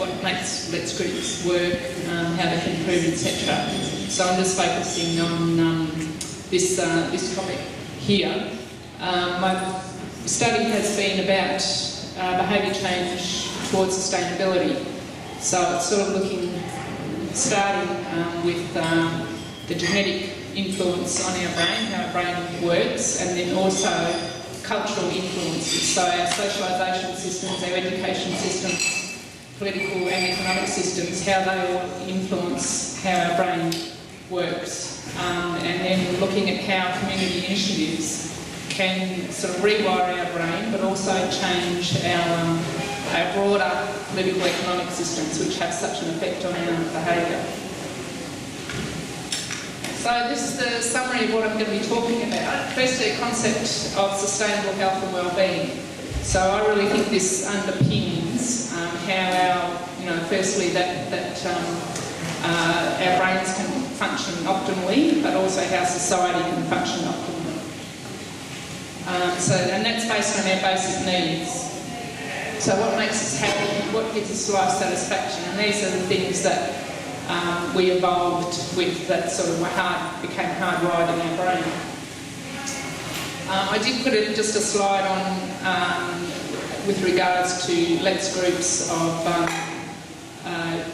what makes Let's Groups work, how they can improve, etc. So I'm just focusing on this topic here. My study has been about behaviour change towards sustainability. So it's sort of starting with the genetic influence on our brain, how our brain works, and then also cultural influences. So our socialisation systems, our education systems, political and economic systems, how they all influence how our brain works. And then looking at how community initiatives can sort of rewire our brain, but also change our broader political economic systems, which have such an effect on our behaviour. So this is the summary of what I'm going to be talking about. Firstly, a concept of sustainable health and well-being. So I really think this underpins how firstly that our brains can function optimally, but also how society can function optimally. And that's based on our basic needs. So what makes us happy, what gives us life satisfaction, and these are the things that we evolved with, that sort of became hardwired in our brain. I did put just a slide on with regards to Let's Groups of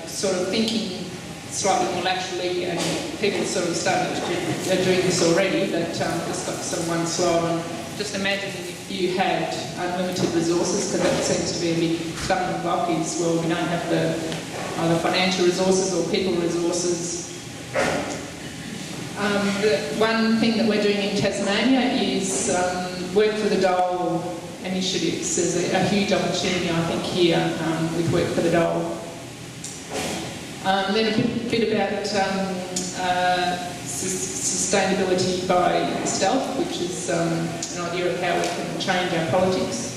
sort of thinking slightly more laterally, and people sort of started doing this already, but just got sort of one slide on. Just imagining if you had unlimited resources, because that seems to be a big stumbling block, is, well, we don't have the either financial resources or people resources. The one thing that we're doing in Tasmania is Work for the Dole initiatives. There's a huge opportunity, I think, here with Work for the Dole. Then a bit about sustainability by stealth, which is an idea of how we can change our politics.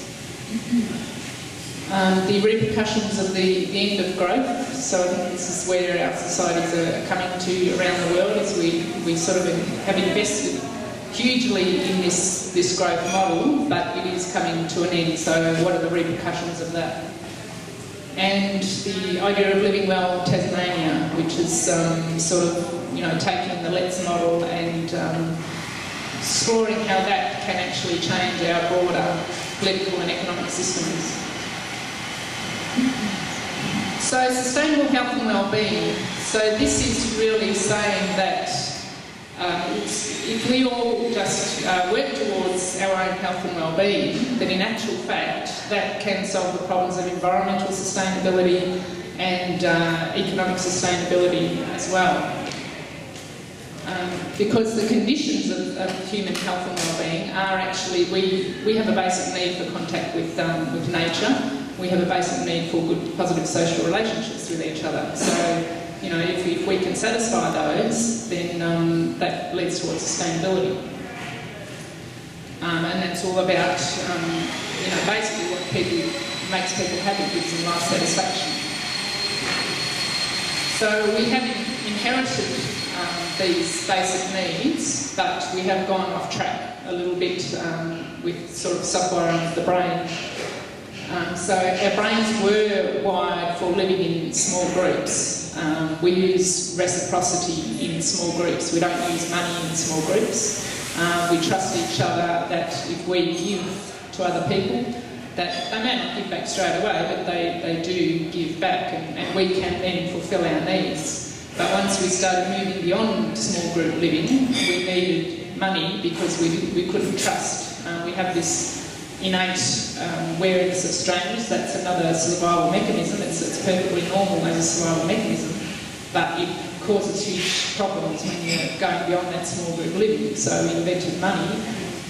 The repercussions of the end of growth. So I think this is where our societies are coming to around the world, as we sort of have invested hugely in this growth model, but it is coming to an end. So what are the repercussions of that? And the idea of living well Tasmania, which is sort of taking the Let's model and exploring how that can actually change our broader political and economic systems. So sustainable health and well-being. So this is really saying that if we all just work towards our own health and well-being, then in actual fact that can solve the problems of environmental sustainability and economic sustainability as well. Because the conditions of human health and well-being are actually, we have a basic need for contact with nature. We have a basic need for good, positive social relationships with each other. So, if we can satisfy those, then that leads towards sustainability. And that's all about, basically what makes people happy, gives them life satisfaction. So we have inherited these basic needs, but we have gone off track a little bit with sort of softwiring of the brain. So our brains were wired for living in small groups. We use reciprocity in small groups. We don't use money in small groups. We trust each other that if we give to other people, that they may not give back straight away, but they do give back, and we can then fulfil our needs. But once we started moving beyond small group living, we needed money because we couldn't trust. We have this innate wariness of strangers. That's another survival mechanism. It's perfectly normal as a survival mechanism, but it causes huge problems when you're going beyond that small group living. So we invented money,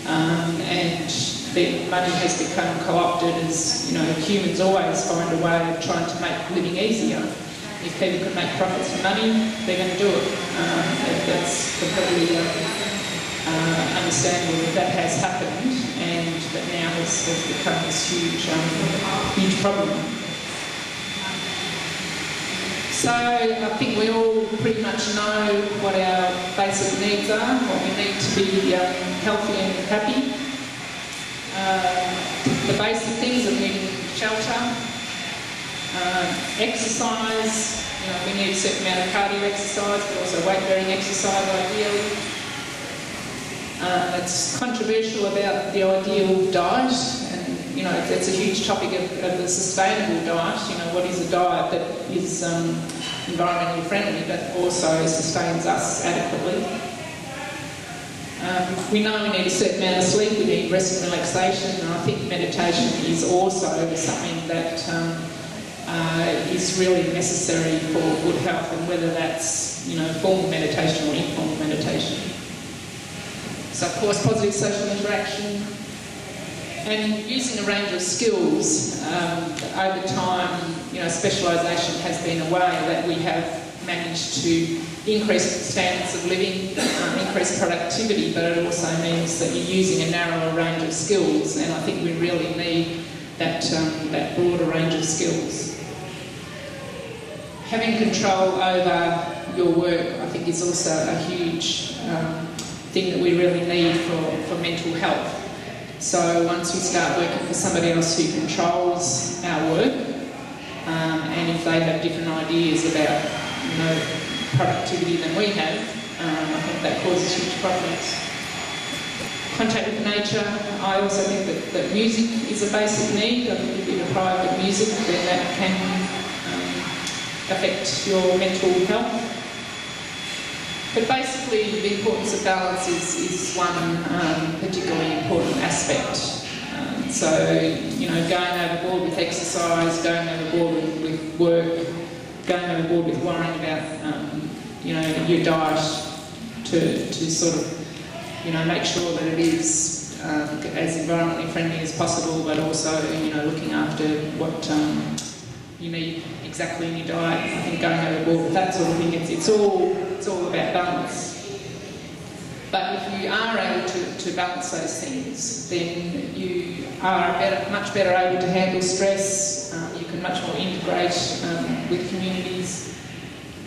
and then money has become co-opted as, humans always find a way of trying to make living easier. If people can make profits from money, they're going to do it. That's completely understandable that has happened, and that now has become this huge problem. So I think we all pretty much know what our basic needs are, what we need to be healthy and happy. The basic things of needing shelter, Exercise, we need a certain amount of cardio exercise, but also weight-bearing exercise ideally. It's controversial about the ideal diet, and that's a huge topic of the sustainable diet. What is a diet that is environmentally friendly but also sustains us adequately? We know we need a certain amount of sleep, we need rest and relaxation, and I think meditation is also something that is really necessary for good health, and whether that's formal meditation or informal meditation. So of course positive social interaction, and using a range of skills. Over time, specialisation has been a way that we have managed to increase standards of living, increase productivity, but it also means that you're using a narrower range of skills, and I think we really need that broader range of skills. Having control over your work, I think, is also a huge thing that we really need for mental health. So once we start working for somebody else who controls our work, and if they have different ideas about productivity than we have, I think that causes huge problems. Contact with nature. I also think that music is a basic need. I think if you're deprived of music, then that can affect your mental health. But basically, the importance of balance is one particularly important aspect. So, going overboard with exercise, going overboard with work, going overboard with worrying about, your diet to sort of, make sure that it is as environmentally friendly as possible, but also, looking after what you need exactly in your diet. I think going overboard with that sort of thing, it's all about balance. But if you are able to balance those things, then you are much better able to handle stress. You can much more integrate with communities,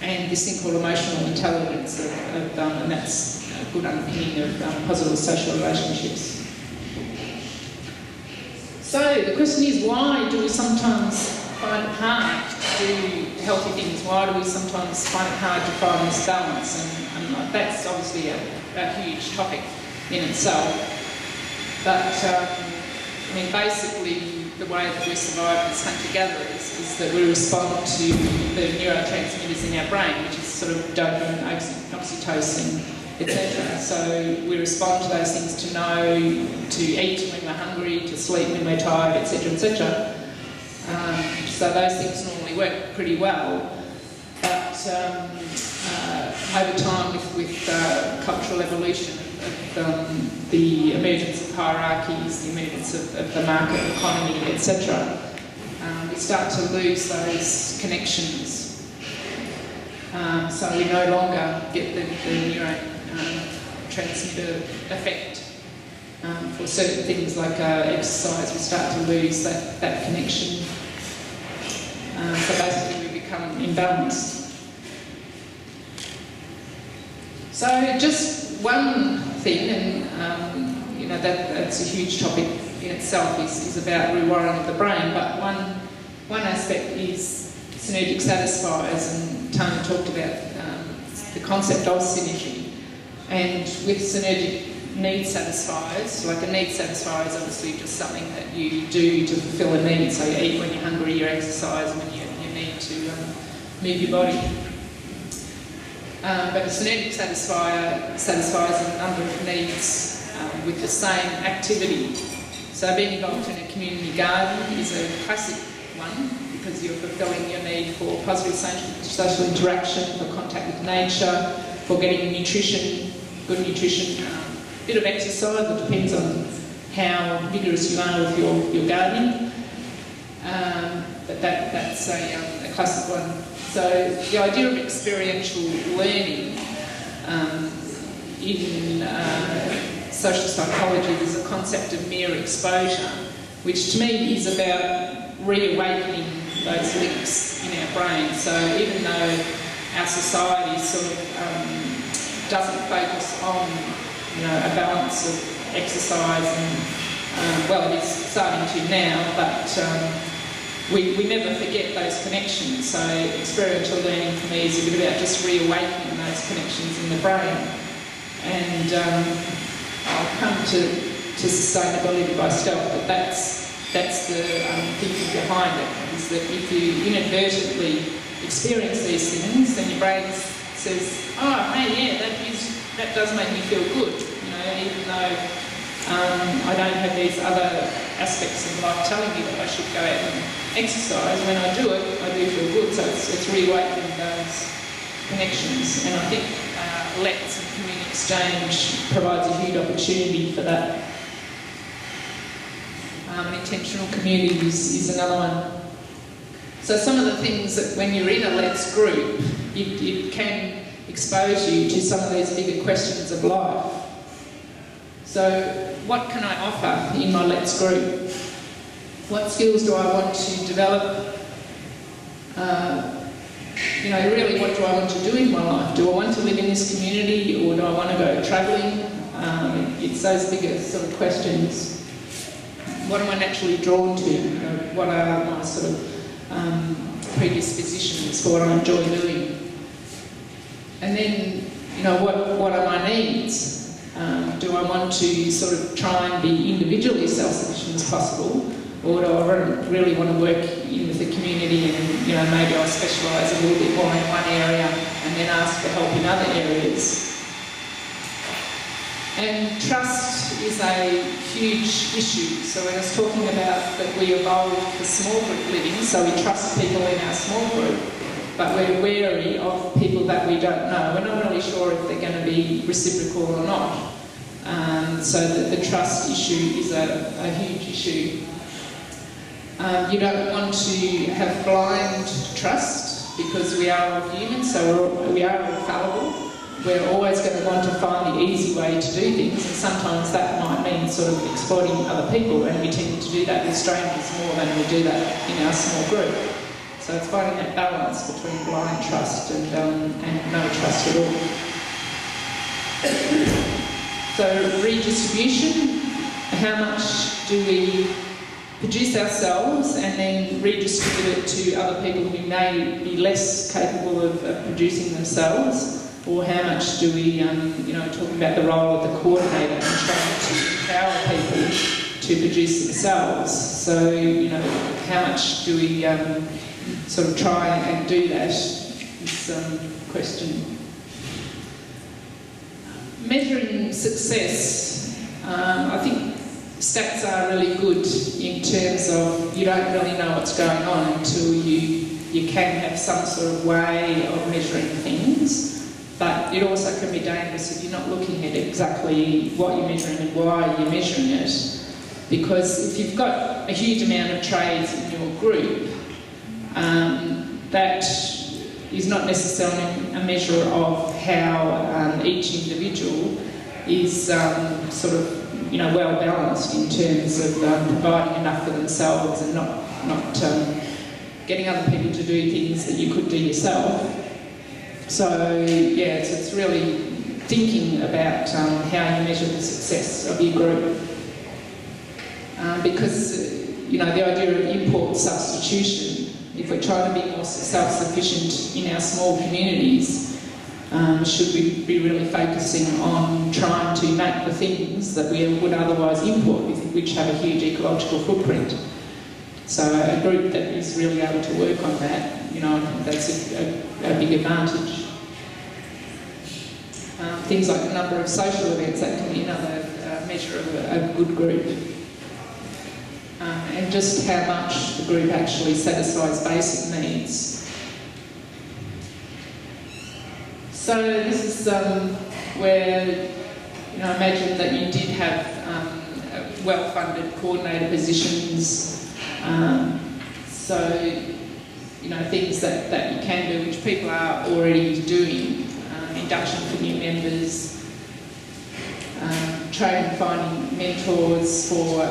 and this thing called emotional intelligence, and that's a good underpinning of positive social relationships. So the question is, why do we sometimes find it hard to do healthy things? Why do we sometimes find it hard to find this balance? And that's obviously a huge topic in itself. But basically the way that we survive as hunter-gatherers is that we respond to the neurotransmitters in our brain, which is sort of dopamine, oxytocin, etc. So we respond to those things to know, to eat when we're hungry, to sleep when we're tired, etc., etc. So those things normally work pretty well, but over time with cultural evolution, of the emergence of hierarchies, the emergence of the market economy, etc., we start to lose those connections. So we no longer get the neurotransmitter effect. For certain things like exercise, we start to lose that connection. So basically we become imbalanced. So just one thing, and that's a huge topic in itself, is about rewiring of the brain, but one aspect is synergic satisfiers, and Tony talked about the concept of synergy. And with synergic need satisfiers, like a need satisfier is obviously just something that you do to fulfill a need. So you eat when you're hungry, you exercise when you need to move your body. But a synergic satisfier satisfies a number of needs with the same activity. So being involved in a community garden is a classic one, because you're fulfilling your need for positive social interaction, for contact with nature, for getting nutrition, good nutrition, a bit of exercise. It depends on how vigorous you are with your gardening. But that's a classic one. So the idea of experiential learning in social psychology is a concept of mere exposure, which to me is about reawakening those links in our brain. So even though our society sort of doesn't focus on a balance of exercise, and well, it is starting to now, but we never forget those connections. So experiential learning for me is a bit about just reawakening those connections in the brain. And I'll come to sustainability by stealth, but that's the thinking behind it, is that if you inadvertently experience these things, then your brain says, oh, hey, yeah, that does make me feel good, you know, even though I don't have these other aspects of life telling me that I should go out and exercise. When I do it, I do feel good. So it's reawakening those connections. And I think Let's and community exchange provides a huge opportunity for that. Intentional communities is another one. So some of the things that when you're in a Let's group, it can expose you to some of these bigger questions of life. So what can I offer in my Let's group? What skills do I want to develop? You know, really, what do I want to do in my life? Do I want to live in this community, or do I want to go travelling? It's those bigger sort of questions. What am I naturally drawn to? You know, what are my sort of predispositions for what I enjoy doing? And then, you know, what are my needs? Do I want to sort of try and be individually as self-sufficient as possible? Or do I really want to work in with the community and, you know, maybe I specialise a little bit more in one area and then ask for help in other areas? And trust is a huge issue. So when I was talking about that we evolved for small group living, so we trust people in our small group, but we're wary of people that we don't know. We're not really sure if they're going to be reciprocal or not. So the trust issue is a huge issue. You don't want to have blind trust, because we are all human, so we are all fallible. We're always going to want to find the easy way to do things, and sometimes that might mean sort of exploiting other people, and we tend to do that with strangers more than we do that in our small group. So it's finding that balance between blind trust and no trust at all. So redistribution, how much do we produce ourselves and then redistribute it to other people who may be less capable of producing themselves? Or how much do we, you know, talking about the role of the coordinator and trying to empower people to produce themselves? So, you know, how much do we sort of try and do that is a question. Measuring success, I think stats are really good in terms of you don't really know what's going on until you can have some sort of way of measuring things. But it also can be dangerous if you're not looking at exactly what you're measuring and why you're measuring it. Because if you've got a huge amount of trades in your group, that is not necessarily a measure of how each individual is sort of, you know, well balanced in terms of providing enough for themselves and not getting other people to do things that you could do yourself. So yeah, it's really thinking about how you measure the success of your group, because you know the idea of import substitution. If we're trying to be more self-sufficient in our small communities, should we be really focusing on trying to make the things that we would otherwise import, which have a huge ecological footprint? So a group that is really able to work on that, you know, I think that's a big advantage. Things like the number of social events, that can be another measure of a good group. And just how much the group actually satisfies basic needs. So this is where, you know, imagine that you did have well-funded coordinator positions. So, you know, things that you can do, which people are already doing. Induction for new members, training, finding mentors for,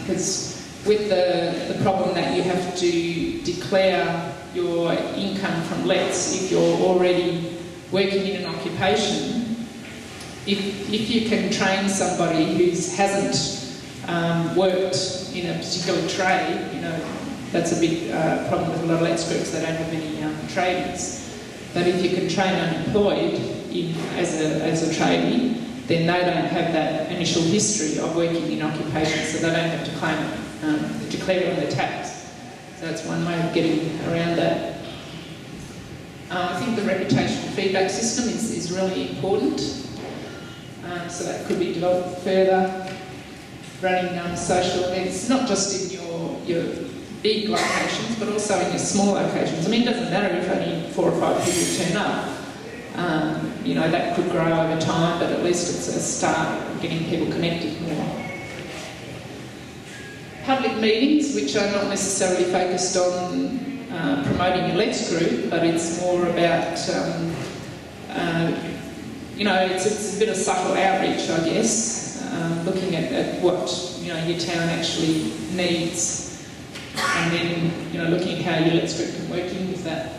because with the problem that you have to declare your income from Let's if you're already working in an occupation, if you can train somebody who hasn't worked in a particular trade, you know, That's a big problem with a lot of let's groups. They don't have many tradies. But if you can train unemployed as a tradie, then they don't have that initial history of working in occupations, so they don't have to claim it, declare it on their tax. So that's one way of getting around that. I think the reputational feedback system is really important. So that could be developed further. Running social events, not just in your big locations, but also in your small locations. I mean, it doesn't matter if only 4 or 5 people turn up. You know, that could grow over time, but at least it's a start of getting people connected more. Public meetings, which are not necessarily focused on promoting a Let's group, but it's more about, you know, it's a bit of subtle outreach, I guess, looking at what, you know, your town actually needs, and then, you know, looking at how your Let's group can work in with that.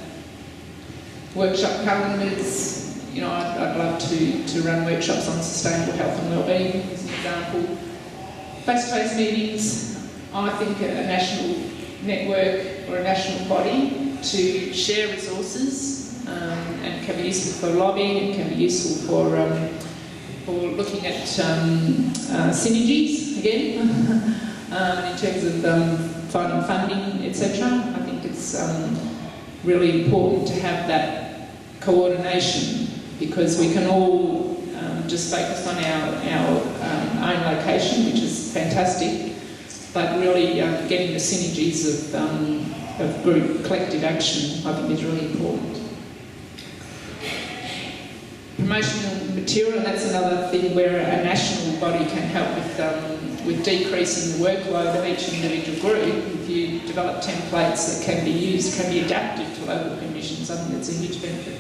Workshop calendars, you know, I'd love to run workshops on sustainable health and wellbeing as an example. Face-to-face meetings, I think a national network or a national body to share resources and can be useful for lobbying, it can be useful for looking at synergies again in terms of finding funding, etc. I think it's really important to have that coordination, because we can all just focus on our own location, which is fantastic, but really getting the synergies of group collective action, I think, is really important. Promotional material, and that's another thing where a national body can help with decreasing the workload of each individual group. If you develop templates that can be used, can be adapted to local conditions, I think that's a huge benefit.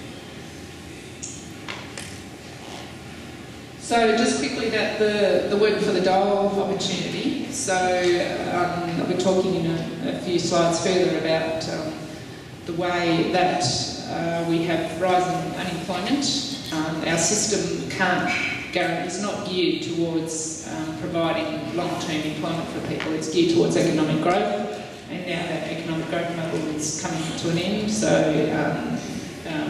So just quickly about the work for the dole opportunity. So we're talking in a few slides further about the way that we have rising unemployment. Our system is not geared towards providing long-term employment for people. It's geared towards economic growth, and now that economic growth model is coming to an end, so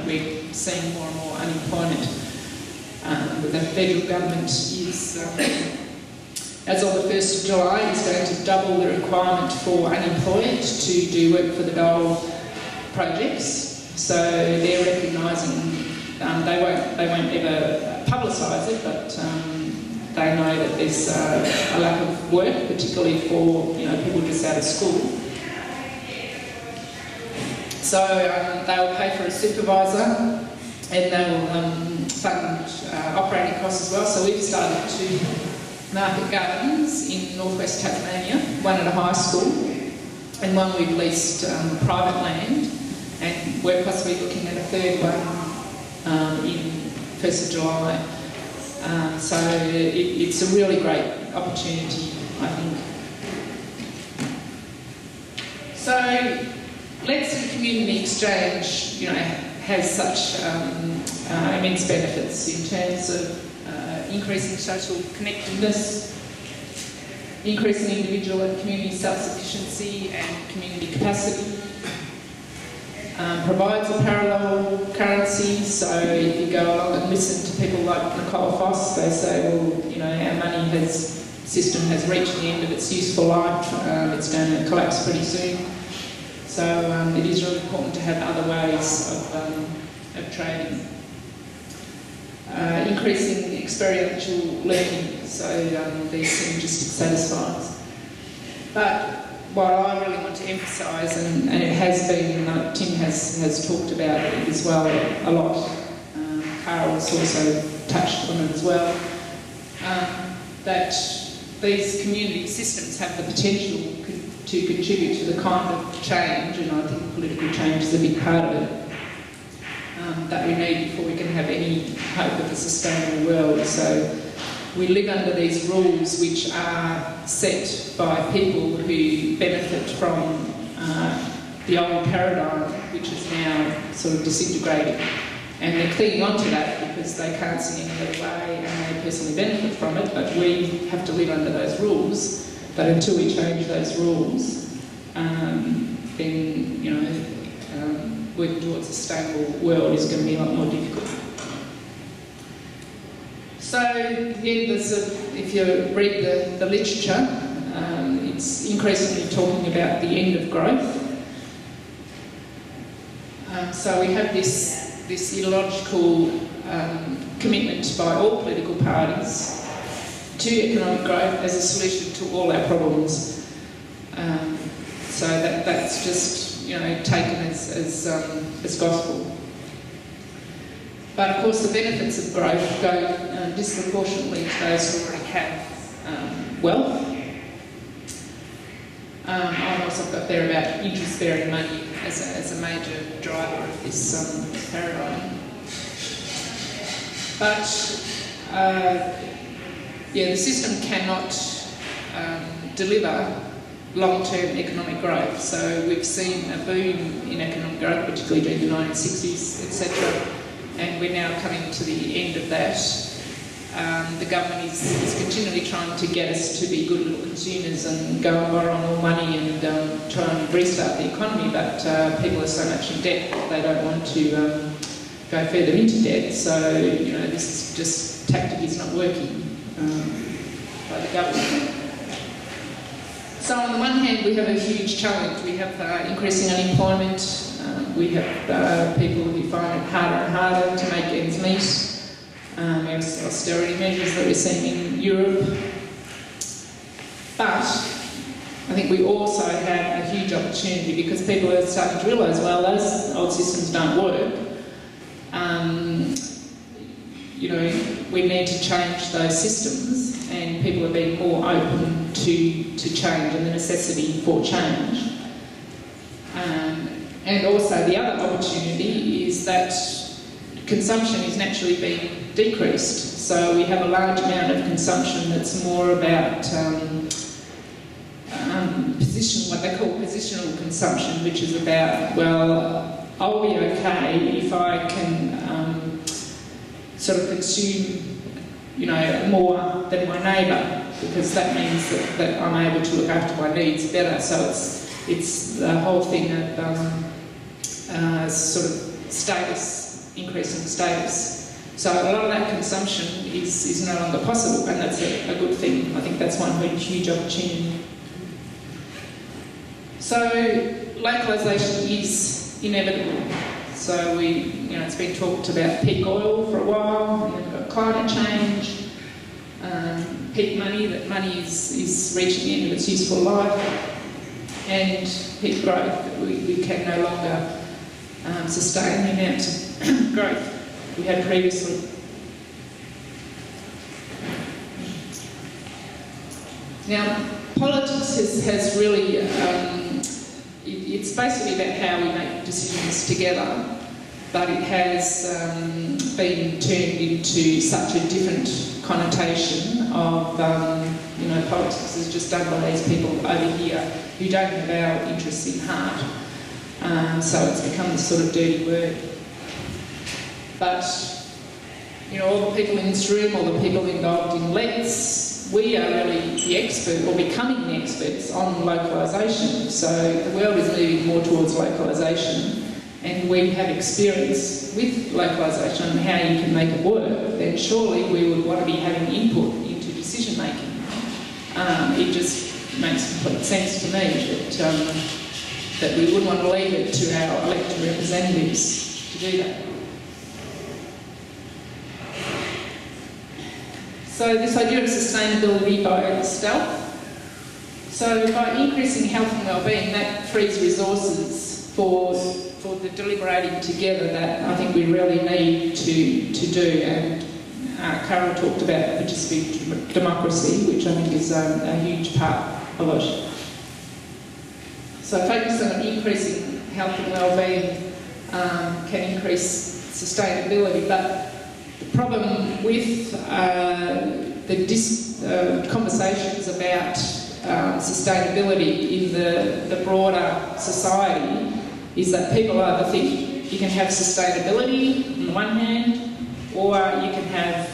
we're seeing more and more unemployment. The federal government is, as of the 1st of July, is going to double the requirement for unemployed to do work for the dole projects. So they're recognising they won't ever publicise it, but they know that there's a lack of work, particularly for people just out of school. So they'll pay for a supervisor, and they'll fund operating costs as well. So we've started 2 market gardens in northwest Tasmania, one at a high school, and one we've leased private land, and we're possibly looking at a 3rd one in 1st of July. So it's a really great opportunity, I think. So Let's Do Community Exchange, has such immense benefits in terms of increasing social connectedness, increasing individual and community self-sufficiency and community capacity. Provides a parallel currency, so if you go along and listen to people like Nicole Foss, they say, well, our system has reached the end of its useful life, it's going to collapse pretty soon. So it is really important to have other ways of trading. Increasing experiential learning, so these synergistic satisfiers. But what I really want to emphasise, and it has been, Tim has talked about it as well a lot, Carol's also touched on it as well, that these community systems have the potential to contribute to the kind of change, and I think political change is a big part of it, that we need before we can have any hope of a sustainable world. So we live under these rules which are set by people who benefit from the old paradigm, which is now sort of disintegrating. And they're clinging on to that because they can't see any other way and they personally benefit from it, but we have to live under those rules. But until we change those rules, then, you know, working towards a sustainable world is going to be a lot more difficult. So, yeah, if you read the literature, it's increasingly talking about the end of growth. So we have this ideological commitment by all political parties to economic growth as a solution to all our problems. So that's just, you know, taken as gospel. But of course, the benefits of growth go disproportionately to those who already have wealth. I've also got there about interest-bearing money as a major driver of this paradigm. But yeah, the system cannot deliver long-term economic growth. So we've seen a boom in economic growth, particularly during the 1960s, etc. And we're now coming to the end of that. The government is continually trying to get us to be good little consumers and go and borrow more money and try and restart the economy, but people are so much in debt that they don't want to go further into debt. So, you know, this is just tactic is not working by the government. So on the one hand, we have a huge challenge. We have increasing unemployment. We have people who find it harder and harder to make ends meet. We have austerity measures that we're seeing in Europe. But I think we also have a huge opportunity because people are starting to realise, well, those old systems don't work. You know, we need to change those systems, and people are being more open to change and the necessity for change. And also the other opportunity is that consumption is naturally being decreased. So we have a large amount of consumption that's more about what they call positional consumption, which is about, well, I'll be okay if I can sort of consume, you know, more than my neighbour, because that means that I'm able to look after my needs better. So it's the whole thing of sort of status, increasing status. So a lot of that consumption is no longer possible, and that's a good thing. I think that's one huge opportunity. So localisation is inevitable. So it's been talked about peak oil for a while, and we've got climate change, peak money, that money is reaching the end of its useful life, and peak growth, that we can no longer sustain the amount of growth we had previously. Now, politics has really, it's basically about how we make decisions together, but it has been turned into such a different connotation of, politics is just done by these people over here who don't have our interests in heart. So it's become this sort of dirty word. But, all the people in this room, all the people involved in LETS, we are really the expert, or becoming the experts on localisation. So the world is moving more towards localisation, and we have experience with localisation and how you can make it work, then surely we would want to be having input into decision making. It just makes complete sense to me that we wouldn't want to leave it to our elected representatives to do that. So this idea of sustainability by stealth. So by increasing health and wellbeing, that frees resources for the deliberating together that I think we really need to do. And Carol talked about participatory democracy, which I think is a huge part of it. So focus on increasing health and wellbeing can increase sustainability, but the problem with the conversations about sustainability in the broader society is that people either think you can have sustainability on the one hand, or you can have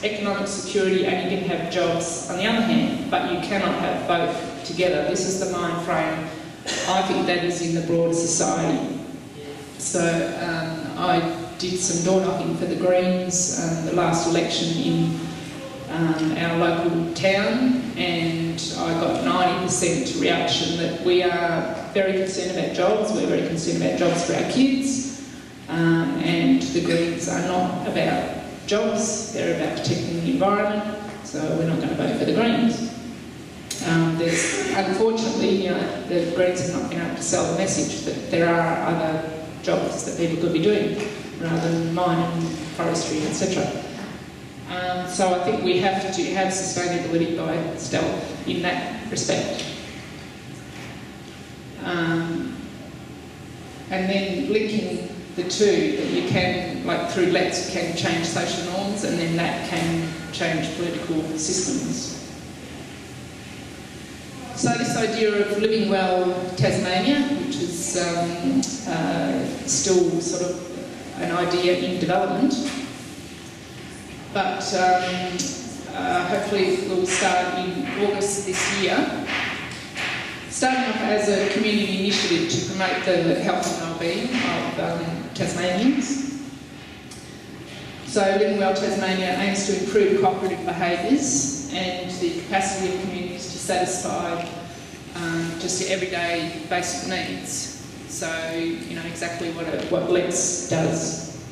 economic security and you can have jobs on the other hand, but you cannot have both together. This is the mind frame I think that is in the broader society. So I did some door knocking for the Greens the last election in our local town, and I got 90% reaction that we are very concerned about jobs, we're very concerned about jobs for our kids, and the Greens are not about jobs, they're about protecting the environment, so we're not going to vote for the Greens. Unfortunately, the Greens have not been able to sell the message that there are other jobs that people could be doing rather than mining, forestry, etc. So I think we have to have sustainability by stealth in that respect. And then linking the two, that you can, like through LETS, you can change social norms, and then that can change political systems. So this idea of living well Tasmania, which is still sort of an idea in development, but hopefully we'll start in August this year, starting off as a community initiative to promote the health and wellbeing of Tasmanians. So Living Well Tasmania aims to improve cooperative behaviours and the capacity of communities to satisfy just your everyday basic needs. So, exactly what LETS does.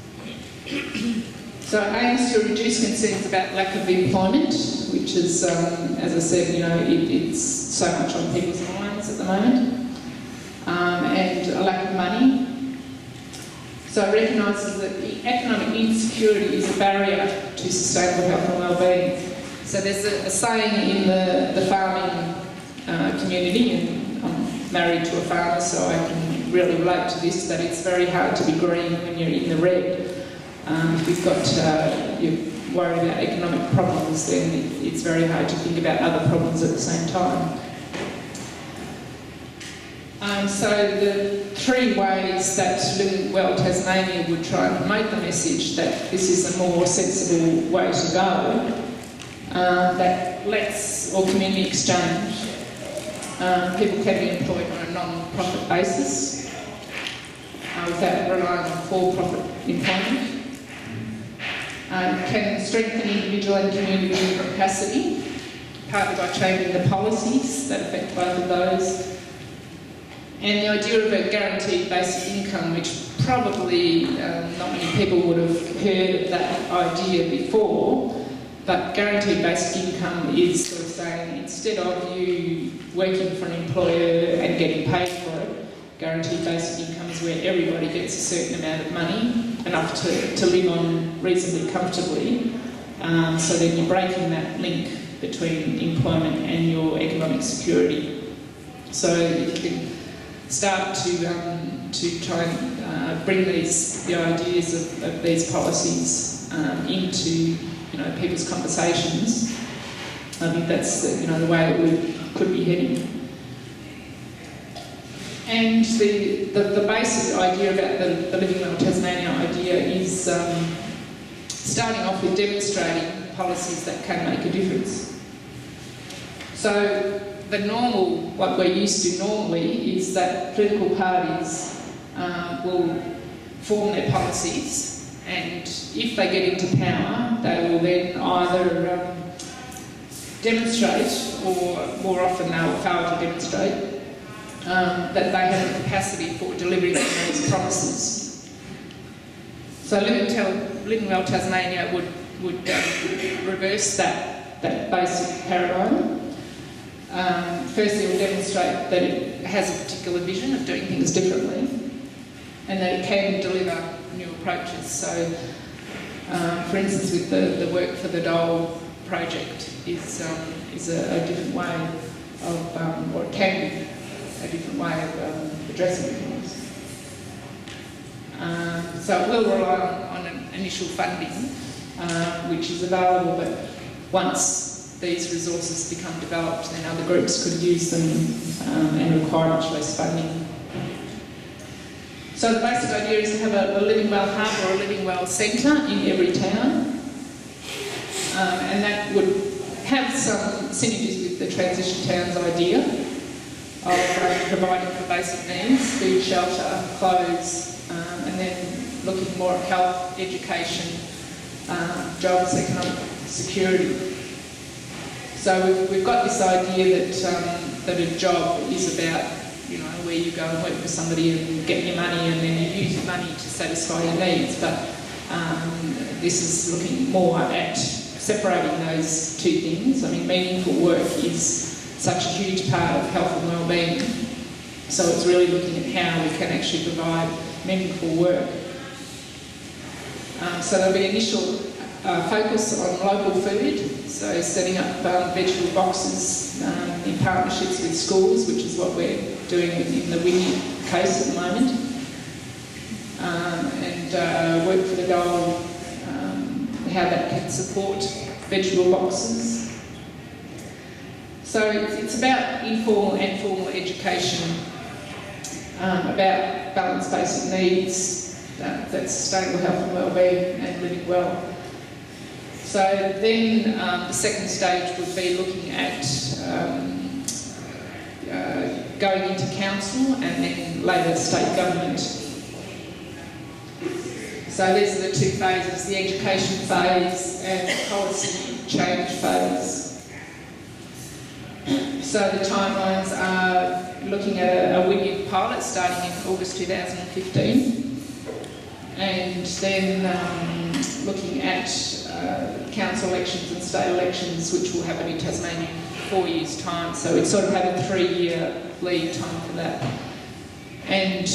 So it aims to reduce concerns about lack of employment, which is, as I said, it's so much on people's minds at the moment, and a lack of money. So it recognises that economic insecurity is a barrier to sustainable health and wellbeing. So there's a saying in the farming community, and I'm married to a farmer, so I can really relate to this, that it's very hard to be green when you're in the red. If you've got, you're worried about economic problems, then it's very hard to think about other problems at the same time. So the three ways that Living Well Tasmania would try and promote the message that this is a more sensible way to go, that LETS, or community exchange, people can be employed on a non-profit basis without relying on for-profit employment. Can strengthen individual and community capacity, partly by changing the policies that affect both of those. And the idea of a guaranteed basic income, which probably not many people would have heard of that idea before, but guaranteed basic income is sort of saying, instead of you working for an employer and getting paid for it, guaranteed basic income is where everybody gets a certain amount of money, enough to live on reasonably comfortably. So then you're breaking that link between employment and your economic security. So you can start to try and bring the ideas of these policies into people's conversations. I think that's the way it could be heading. And the basic idea about the Living Well Tasmania idea is starting off with demonstrating policies that can make a difference. So the normal, what we're used to normally, is that political parties will form their policies, and if they get into power, they will then either demonstrate, or more often they'll fail to demonstrate, that they have the capacity for delivering on these promises. So Living Well Tasmania would reverse that basic paradigm. Firstly, it will demonstrate that it has a particular vision of doing things differently, and that it can deliver new approaches. So, for instance, with the work for the Dole project is a different way of, or it can be a different way of addressing things. So it will rely on an initial funding, which is available, but once these resources become developed, then other groups could use them and require much less funding. So the basic idea is to have a Living Well hub or a Living Well centre in every town. and that would have some synergies with the Transition Towns idea of providing for basic needs, food, shelter, clothes, and then looking more at health, education, jobs, economic security. So we've got this idea that a job is about, you know, where you go and work for somebody and get your money and then you use your money to satisfy your needs. But this is looking more at separating those two things. I mean, meaningful work is such a huge part of health and well-being. So it's really looking at how we can actually provide meaningful work. So there'll be initial focus on local food, so setting up vegetable boxes in partnerships with schools, which is what we're doing in the Winnie case at the moment, and work for the goal how that can support vegetable boxes. So it's about informal and formal education, about balanced basic needs, that's sustainable health and well-being and living well. So then the second stage would be looking at going into council and then later state government. So these are the two phases, the education phase and the policy change phase. So the timelines are looking at a Wynyard pilot starting in August 2015, and then looking at council elections and state elections, which will happen in Tasmania in 4 years' time. So we sort of have a 3-year lead time for that. And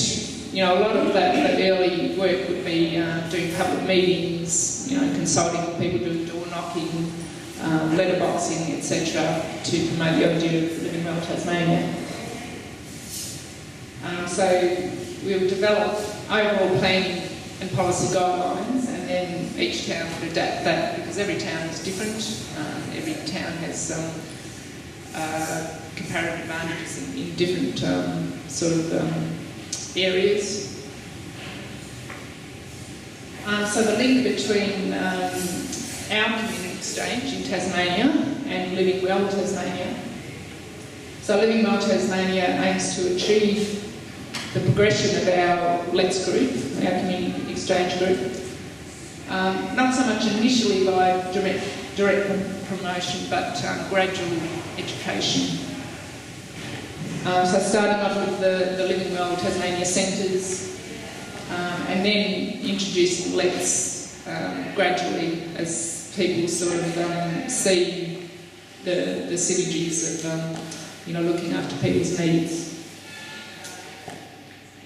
you know, a lot of that early work would be doing public meetings, you know, consulting with people, doing door knocking, letterboxing, etc., to promote the idea of living well Tasmania. So we'll develop overall planning and policy guidelines, and then each town would adapt that, because every town is different. Every town has some comparative advantages in different sort of areas. So the link between our community exchange in Tasmania and Living Well Tasmania. So Living Well Tasmania aims to achieve the progression of our Let's group, our community exchange group, not so much initially by direct promotion, but gradual education. So starting off with the Living Well Tasmania centres, and then introducing Let's gradually as people sort of see the synergies of you know, looking after people's needs.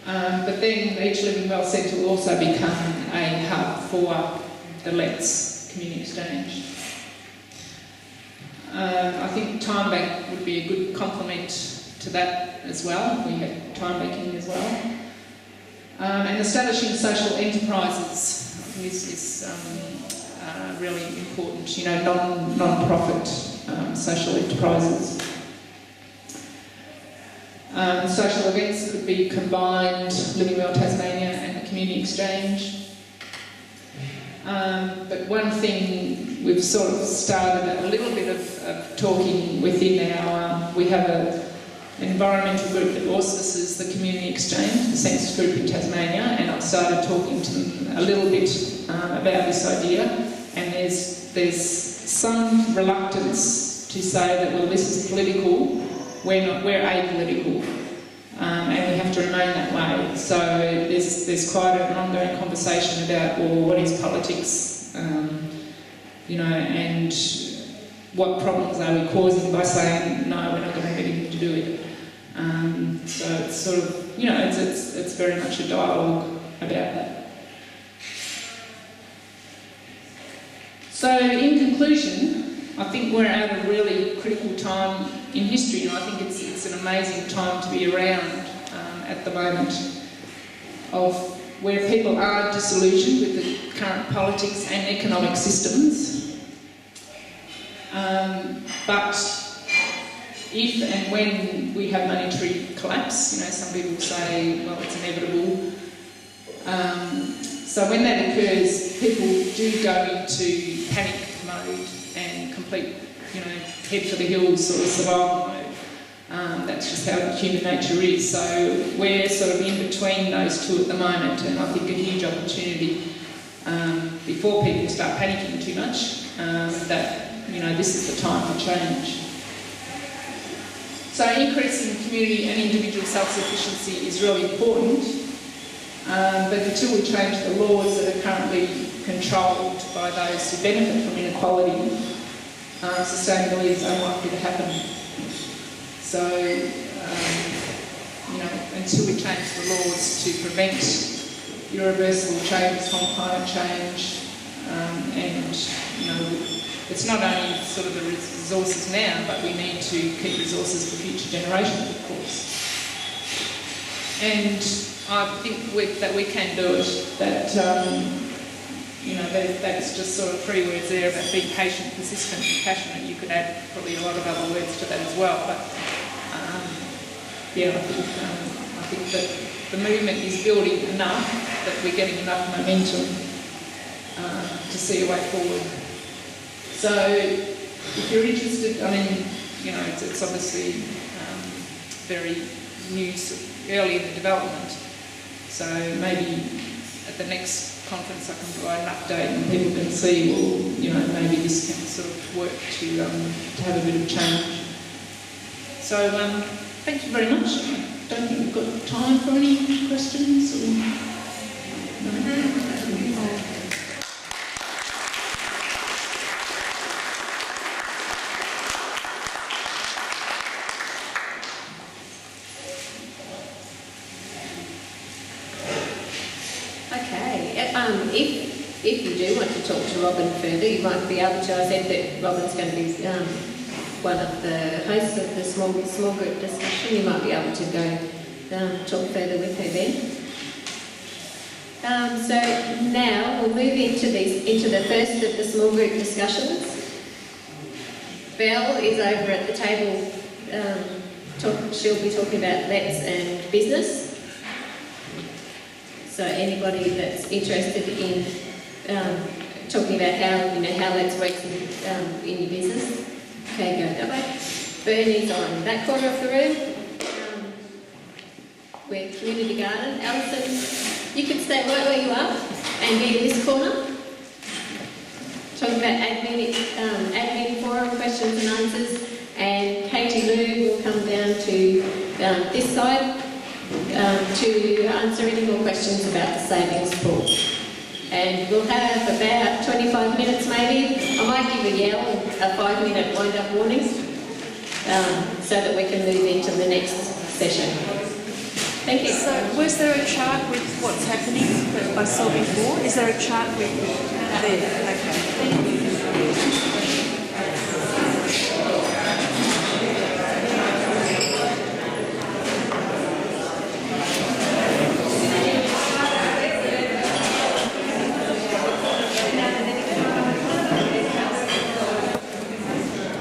But then each Living Well centre will also become a hub for the Let's community exchange. I think Time Bank would be a good complement to that as well. We have time banking as well. And establishing social enterprises is really important, you know, non-profit social enterprises. Social events could be combined, Living Well Tasmania and the Community Exchange. But one thing we've sort of started a little bit of talking within our, we have an environmental group that auspices the Community Exchange, the census group in Tasmania, and I've started talking to them a little bit about this idea, and there's some reluctance to say that, well, this is political. We're apolitical, and we have to remain that way. So there's quite an ongoing conversation about, well, what is politics, you know, and what problems are we causing by saying, no, we're not going to have anything to do with it. So it's sort of, you know, it's very much a dialogue about that. So in conclusion, I think we're at a really critical time in history, and I think it's an amazing time to be around at the moment, of where people are disillusioned with the current politics and economic systems. But if and when we have monetary collapse, you know, some people say, well, it's inevitable. So when that occurs, people do go into panic mode. and complete, head for the hills sort of survival mode. That's just how human nature is. So we're sort of in between those two at the moment, and I think a huge opportunity before people start panicking too much, that this is the time for change. So increasing community and individual self-sufficiency is really important, but until we change the laws that are currently controlled by those who benefit from inequality, sustainability is unlikely to happen. So, until we change the laws to prevent irreversible changes from climate change, it's not only sort of the resources now, but we need to keep resources for future generations, of course. And I think that we can do it. That's just sort of 3 words there about being patient, persistent, and passionate. You could add probably a lot of other words to that as well. But I think that the movement is building enough that we're getting enough momentum to see a way forward. So if you're interested, it's obviously very new, early in the development. So maybe at the next conference I can provide an update and people can see, maybe this can sort of work to have a bit of change. So thank you very much. I don't think we've got time for any questions. If you do want to talk to Robin further, you might be able to. I said that Robin's going to be one of the hosts of the small group discussion. You might be able to go talk further with her then. So now we'll move into the first of the small group discussions. Belle is over at the table. She'll be talking about Let's and business. So anybody that's interested in talking about how Let's works in your business, okay, go that way. Bernie's on that corner of the room. With Community Garden. Alison, you can stay right where you are and be in this corner. Talking about admin forum questions and answers. And Katie Lou will come down to this side to answer any more questions about the savings pool. And we'll have about 25 minutes maybe. I might give a yell, a 5-minute wind-up warning, so that we can move into the next session. Thank you. So was there a chart with what's happening that I saw before? Is there a chart with there? Okay. Thank you.